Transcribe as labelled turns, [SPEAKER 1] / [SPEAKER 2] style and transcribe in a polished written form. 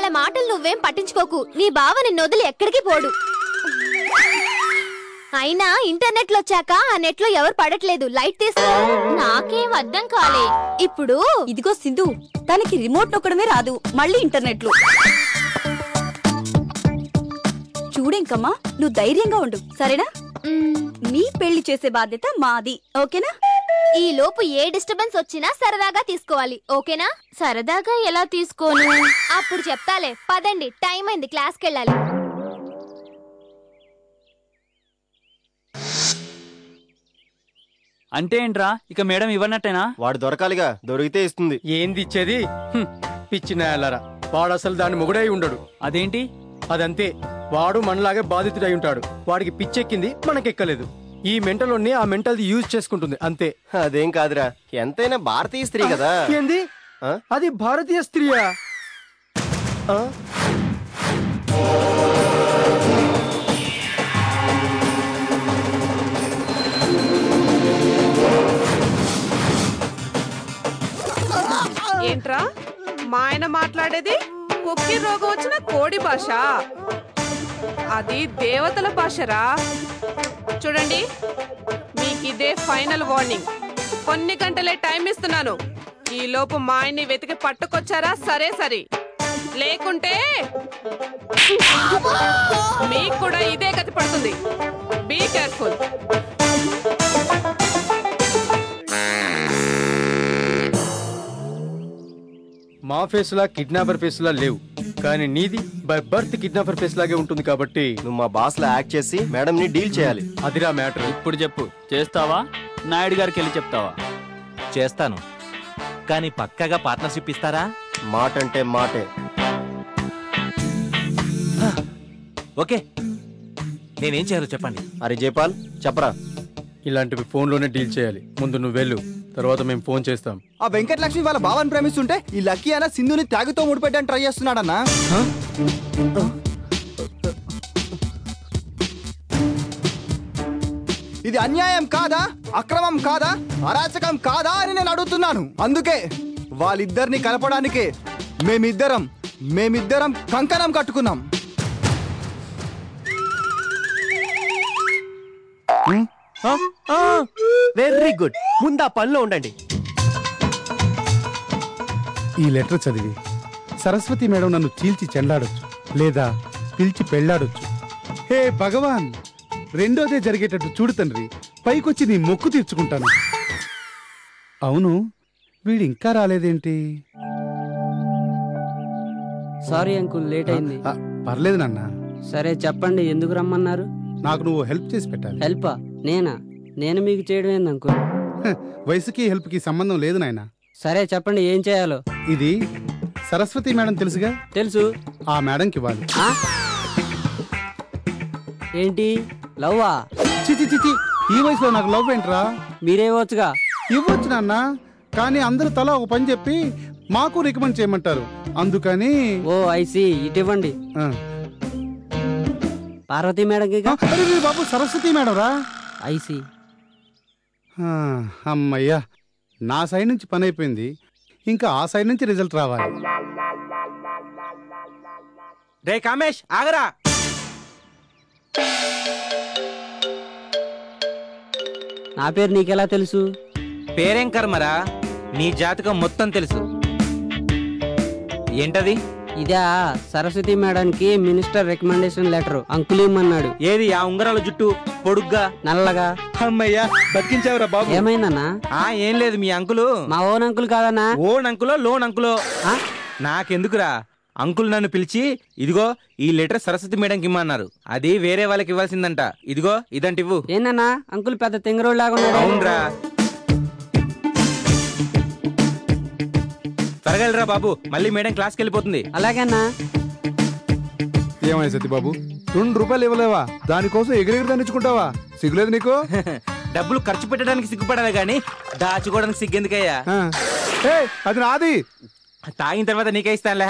[SPEAKER 1] వాళ్ళ మాటలు నువ్వేం పట్టించుకోకు. నీ బావ నిన్ను వదిలి ఎక్కడికి పోడు. అయినా ఇంటర్నెట్ లో వచ్చాక ఆ నెట్ లో ఎవరు పడట్లేదు. లైట్ తీసుకో. నాకేం అర్థం కాలే. ఇప్పుడు
[SPEAKER 2] ఇదిగో సింధు, తనకి రిమోట్ నొక్కడమే రాదు, మళ్ళీ ఇంటర్నెట్ లో. చూడేంకమ్మా, నువ్వు ధైర్యంగా ఉండు, సరేనా? నీ పెళ్లి చేసే బాధ్యత మాది, ఓకేనా?
[SPEAKER 1] ఈ లోపు ఏ డిస్టర్బెన్స్ వచ్చినా సరదాగా తీసుకోవాలి, ఓకేనా? సరదాగా ఎలా తీసుకోను? అప్పుడు చెప్తాలే. పదండి, టైం అయింది, క్లాస్కి వెళ్ళాలి.
[SPEAKER 3] అంటే ఏంట్రా, ఇక మేడం ఇవ్వనట్టేనా?
[SPEAKER 4] వాడు దొరకాలిగా, దొరికితే ఇస్తుంది.
[SPEAKER 5] ఏంది ఇచ్చేది? పిచ్చినాయాలరా, వాడు అసలు దాని మొగుడై ఉండడు.
[SPEAKER 3] అదేంటి?
[SPEAKER 5] అదంతే, వాడు మనలాగే బాధితుడై ఉంటాడు. వాడికి పిచ్చెక్కింది, మనకెక్కలేదు. ఈ మెంటలోని ఆ మెంటల్ది యూజ్ చేసుకుంటుంది, అంతే.
[SPEAKER 4] అదేం కాదురా, ఎంతైనా భారతీయ స్త్రీ కదా.
[SPEAKER 5] ఏంది? అది భారతీయ స్త్రీయా?
[SPEAKER 6] ఏంట్రా మా ఆయన మాట్లాడేది? కుక్కి రోగం వచ్చిన కోడి భాష, అది దేవతల భాషరా. చూడండి, మీకు ఇదే ఫైనల్ వార్నింగ్. కొన్ని గంటలే టైం ఇస్తున్నాను. ఈ లోపు మా ఆయన్ని వెతికి పట్టుకొచ్చారా సరే సరే, లేకుంటే మీకు కూడా ఇదే గతి పడుతుంది. Be careful.
[SPEAKER 5] మా ఫేస్ లా కిడ్నాపర్ ఫేస్ లా లేవు, కానీ నీది బై బర్త్ కిడ్నాపర్ ఫేస్ లాగే ఉంటుంది. కాబట్టి
[SPEAKER 4] నువ్వు మా బాస్ లా యాక్ట్ చేసి మేడం ని డీల్ చేయాలి.
[SPEAKER 5] అదిరా మ్యాటర్.
[SPEAKER 3] ఇప్పుడు చెప్పు, చేస్తావా? నాయుడు గారికి వెళ్ళి చెప్తావా?
[SPEAKER 7] చేస్తాను, కానీ పక్కాగా పార్ట్నర్షిప్ ఇస్తారా?
[SPEAKER 4] మాట అంటే మాటే.
[SPEAKER 7] ఓకే, నేనేం చేయాలో చెప్పండి.
[SPEAKER 4] అరే జైపాల్, చెప్పరా.
[SPEAKER 5] ఇలాంటివి ఫోన్ లోనే డీల్ చేయాలి. ముందు నువ్వు వెళ్ళు, తర్వాత మేము ఫోన్ చేస్తాం.
[SPEAKER 8] ఆ వెంకటలక్ష్మి వాళ్ళ బావని ప్రేమిస్తుంటే ఈ లక్కీ అన్న సింధుని త్యాగుతో ముడిపెట్టడానికి ట్రై చేస్తున్నాడన్నా. ఇది అన్యాయం కాదా, అక్రమం కాదా, అరాచకం కాదా అని నేను అడుగుతున్నాను. అందుకే వాళ్ళిద్దరిని కలపడానికి మేమిద్దరం కంకణం కట్టుకున్నాం.
[SPEAKER 4] వెరీ గుడ్, ముందు ఆ పనిలో ఉండండి.
[SPEAKER 9] ఈ లెటర్ చదివి సరస్వతి మేడం నన్ను చీల్చి చెండాడొచ్చు, లేదా పిలిచి పెళ్లాడొచ్చు. హే భగవాన్, రెండోదే జరిగేటట్టు చూడు తండ్రి. పైకొచ్చి నీ మొక్కు తీర్చుకుంటాను. అవును, వీడు ఇంకా రాలేదేంటి?
[SPEAKER 10] సారీ అంకుల్, లేట్ అయింది.
[SPEAKER 9] పర్లేదు నాన్న.
[SPEAKER 10] సరే చెప్పండి, ఎందుకు రమ్మన్నారు?
[SPEAKER 9] నాకు నువ్వు హెల్ప్ చేసి పెట్టాలి.
[SPEAKER 10] హెల్పా? నేను మీకు చేయడం ఏంది అంకుల్?
[SPEAKER 9] వయసుకి హెల్ప్ కి సంబంధం లేదు నాయన.
[SPEAKER 10] సరే చెప్పండి, ఏం చేయాలో.
[SPEAKER 9] ఇది సరస్వతి మేడం తెలుసుగా?
[SPEAKER 10] తెలుసు.
[SPEAKER 9] ఆ మేడంకి ఇవ్వాలి.
[SPEAKER 10] ఏంటి, లవ్వా?
[SPEAKER 9] చిచి చిచి, ఈ వయసులో నాకు లవ్ ఏంట్రా?
[SPEAKER 10] మీరే ఇవ్వచ్చుగా.
[SPEAKER 9] ఇవ్వచ్చు నాన్న, కానీ అందరూ తలా ఒక పని చెప్పి మాకు రికమెండ్ చేయమంటారు, అందుకని.
[SPEAKER 10] ఓ ఐసి, ఇటు ఇవ్వండి. పార్వతి మేడంకి
[SPEAKER 9] బాబు, సరస్వతి మేడం రా.
[SPEAKER 10] ఐసి.
[SPEAKER 9] అమ్మయ్యా, నా సైడ్ నుంచి పని అయిపోయింది, ఇంకా ఆ సైడ్ నుంచి రిజల్ట్ రావాలి.
[SPEAKER 7] రే కామేష్, ఆగరా.
[SPEAKER 10] నా పేరు నీకెలా తెలుసు?
[SPEAKER 7] పేరేం కర్మరా, నీ జాతకం మొత్తం తెలుసు. ఏంటది?
[SPEAKER 10] ఇదా, సరస్వతి మేడానికి మినిస్టర్ రికమెండేషన్ లెటర్. అంకుల్ ఇమ్మన్నాడు.
[SPEAKER 7] ఏది ఆ ఉంగరాల జుట్టు, పొడుగ్గా,
[SPEAKER 10] నల్లగా?
[SPEAKER 7] అమ్మయ్యా, బతికించావురా బాబు.
[SPEAKER 10] ఏమైందన్నా?
[SPEAKER 7] ఏం లేదు, మీ అంకులు
[SPEAKER 10] మా ఓన్ అంకుల్ కాదన్నా.
[SPEAKER 7] ఓన్ అంకులో లోన్ అంకులో నాకెందుకురా. అంకుల్ నన్ను పిలిచి, ఇదిగో ఈ లెటర్ సరస్వతి మేడంకి ఇమ్మన్నారు, అది వేరే వాళ్ళకి ఇవ్వాల్సిందంట, ఇదిగో ఇదంట ఇవ్వు.
[SPEAKER 10] ఏందన్నా, అంకుల్ పెద్ద తెంగరోడ్ లాగా ఉన్నాడు.
[SPEAKER 7] అవునరా, త్వరగా బాబు, మళ్ళీ మేడం క్లాస్కి వెళ్ళిపోతుంది.
[SPEAKER 10] అలాగేనా?
[SPEAKER 9] ఏమై సతీబాబు, 2 రూపాయలు ఇవ్వలేవా? దానికోసం ఎగిరెగిరి దానిచ్చుకుంటావా? సిగ్గులేదు నీకు?
[SPEAKER 7] డబ్బులు ఖర్చు పెట్టడానికి సిగ్గుపడాలి గానీ దాచుకోవడానికి సిగ్గెందుకయ్యా?
[SPEAKER 9] అది నాది.
[SPEAKER 7] తాగిన తర్వాత నీకే ఇస్తానులే.